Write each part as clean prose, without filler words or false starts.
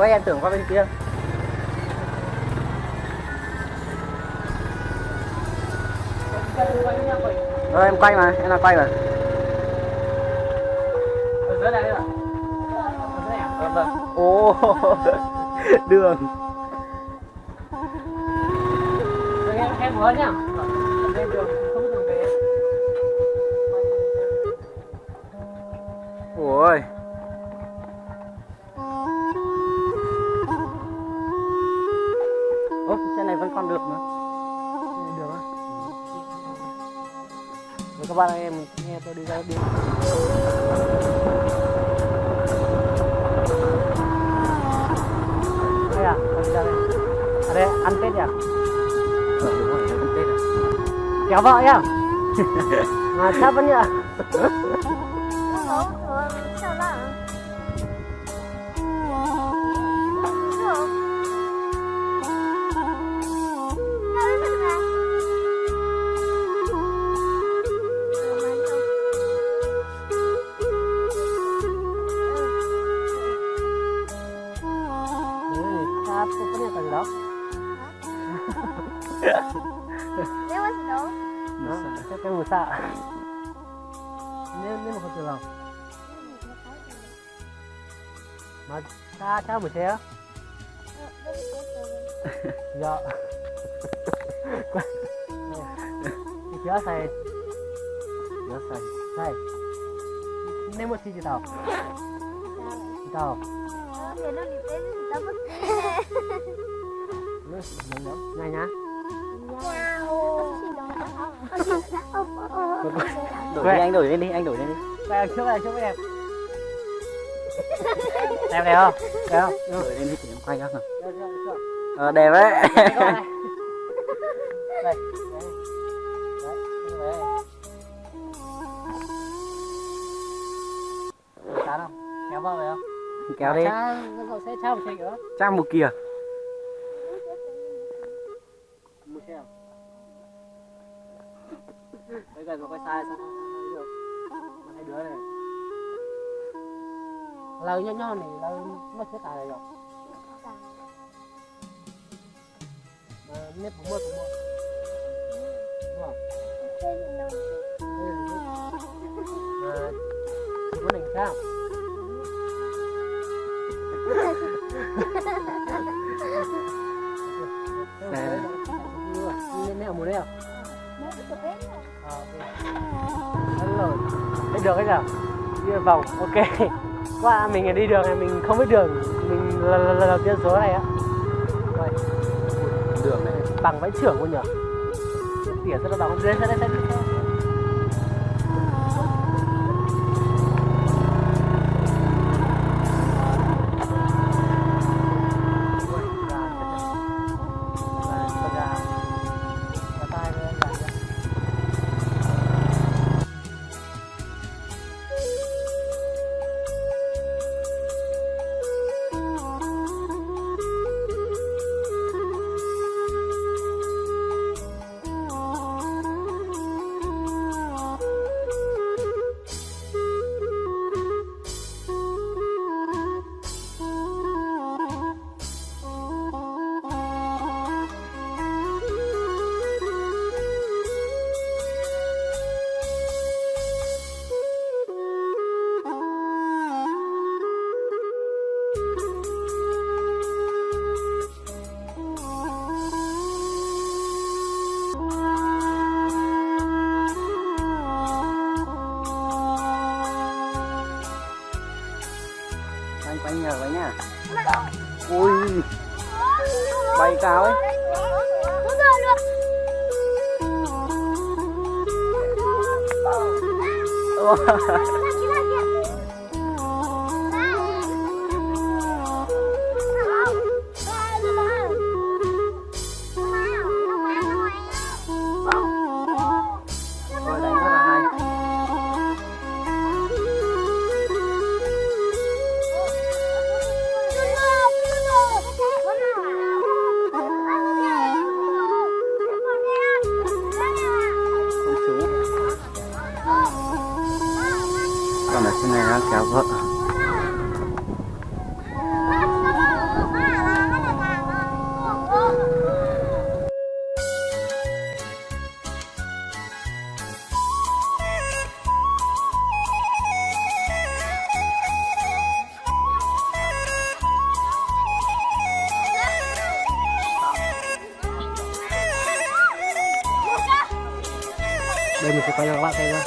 quay em tưởng qua bên kia. Em quay mà, em là quay mà. Ở dưới này rồi. Ồ, đường. Em muốn nhá. Lên đường không đường về. Ôi. Ô, trên này vẫn còn được nữa. Được á. Rồi các bạn ơi, em nghe tôi đi ra đi. Đây à, đi ra đây. À đây, ăn Tết à? Đúng rồi, ăn Tết à. Kéo vợ nhá. Mà sao vẫn nhỉ? Cái mùa xạ nếu mà không được lòng mà cha buổi xe dạ phía xài nếu một gì tao này nhá đổi lên đi, anh đổi lên đi. Đây trước với em. Đẹp đẹp không? Đẹp không? Đổi lên đi thì em quay cho nào. Đẹp đấy. Đây. Đấy. Chán không? Kéo vào về không? Kéo đi. Cậu sẽ trao một xe nữa. Trao một kìa. Một xe. Bây giờ mà quay sai sao được. Mà hai đứa này lời nho này lời nó sẽ tài rồi mà nếp cũng mua đúng không? Mà chỉ có đỉnh sao lên nè một đây à? Đi được cái nào? Đi vòng, ok. Qua mình đi đường này mình không biết đường, mình lần đầu tiên số này á. Rồi. Đường này bằng vãi trưởng luôn nhỉ? Tỉa rất là bằng. Đây. Anh nhờ với nha. Ui, bay cao ấy. Đây mình sẽ quay cho các bạn xem nhá.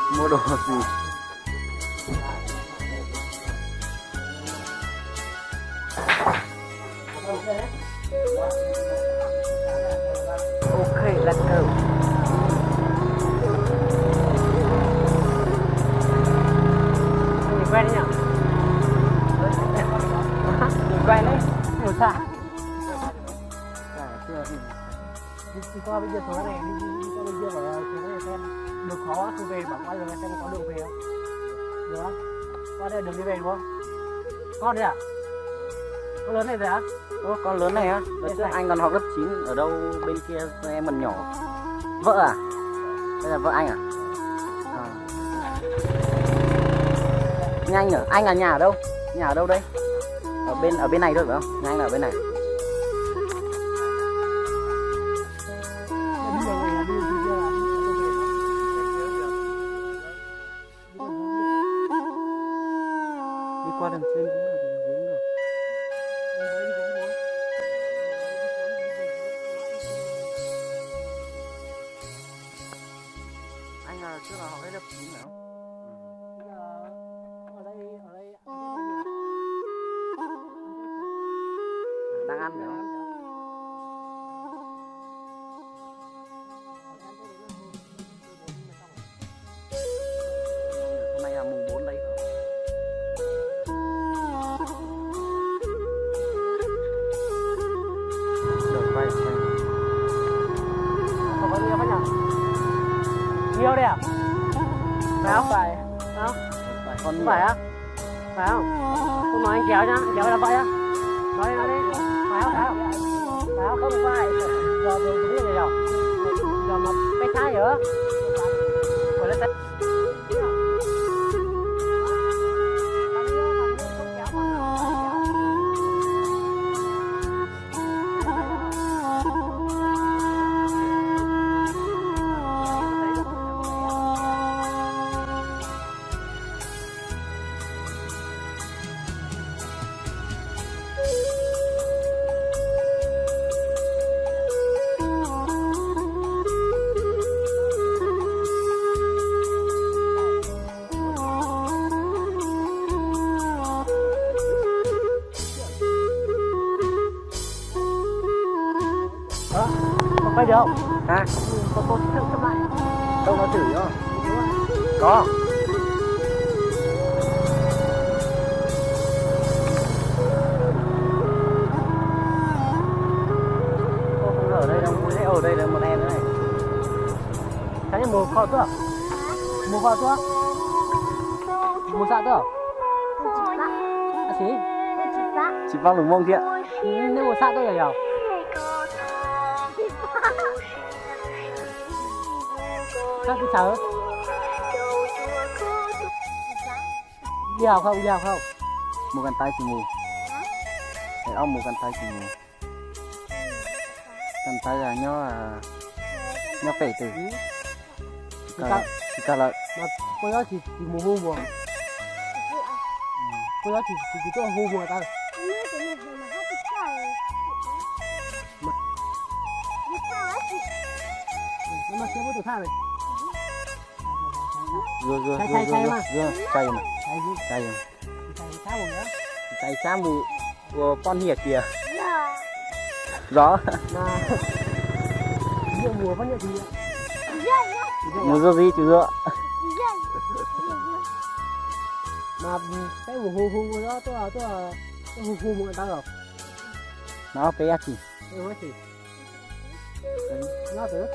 Không mua đồ gì. Ok, let's go. Mình quen đấy nhỉ? Mình quen đấy. Một xa. Đi qua bên kia số này, đi qua bên kia phải số này xem được khó không về, bảo qua giờ xem có đường về không. Được không? Qua đây đường đi về đúng không? Con đấy à? Con lớn này rồi á? Ô, con lớn này á? Đấy trước anh còn học lớp 9 ở đâu bên kia em còn nhỏ. Vợ à? Đây là vợ anh à? Nhà anh ở? Anh là nhà ở đâu? Nhà ở đâu đây? Ở bên này thôi phải không? Nhà anh là ở bên này. Đi qua đường trên cũng được, đường hướng được. Anh là trước là học hết lớp 9 phải không? Ở đây Đang ăn phải không? Hôm nay là mùng 4 đấy phải không? Được, quay. Không có nhiều phát nhỉ? Nhiều đấy à? Phải không? Phải. Không? Con Phải á? Phải không? Không nói anh kéo nhá, anh kéo là vậy á. Nói đi. Phải không? Phải không? Phải không? Không phải. Giờ đúng như vậy rồi. Giờ mà cái trái nữa. Rồi lên tay. Quay được không? hả? Có thử chậm lại. Đâu nó thử nhá. Có. Cô không ở đây đâu, sẽ ở đây là một em nữa này. Cái này mua kho chưa? Mua kho chưa? Mua sao chưa? À chị? Chị Phong đúng không chị ạ? Nếu mua sao tôi là gì? Sao tôi chờ? Đi học không? Đi học không? Mua găng tay xì mù. Thầy ông mua găng tay xì mù. Găng tay là nhó bể tử. Chỉ cả là mà cô đó chỉ mùa hô mùa. Cô đó chỉ chỗ hô mùa ta. Nhưng mà chưa có được thang này. rồi chay mà chay xa mù của con hiệt kìa gió nhiều mùa vẫn như gì mùa rô gì chú dựa mà cái mùa hù đó tôi là hù người ta rồi nó bé chỉ nó thử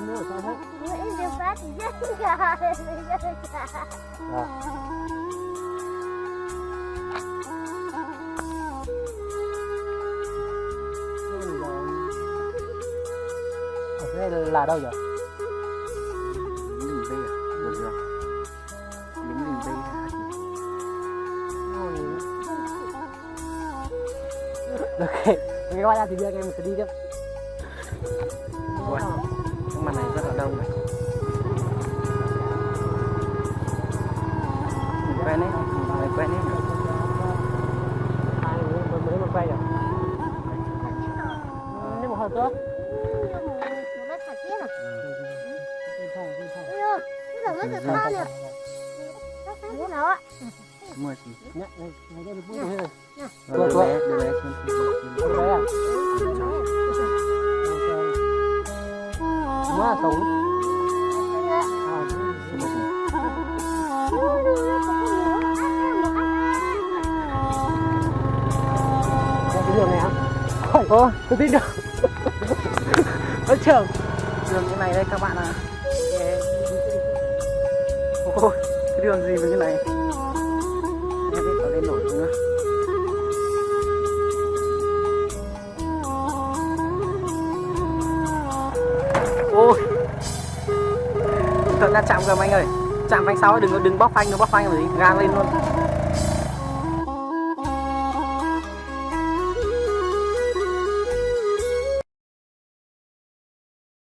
mua sao hết Đây là đâu rồi? Lính B à? Được rồi. Lính B hả? Ok, mình quay ra thì đưa em sẽ đi tiếp. Wow, cái mặt này rất là đông này. Mình quen đấy, mình quen đấy. Mới quay rồi. Nhưng mà hơi tốt. Mua gì? Nhá, này đây được bút rồi. Đưa bé Đấy à? Mua sống. Cái đường này hả? Ôi, tôi tin được. Ôi trường. đường như này đây các bạn ạ. Ôi, cái đường gì với cái này? Em biết có lên nổi không nữa. Ôi, thật ra chạm gầm anh ơi, chạm phanh sau đừng bóp phanh, nó bóp phanh làm gì, ga lên luôn.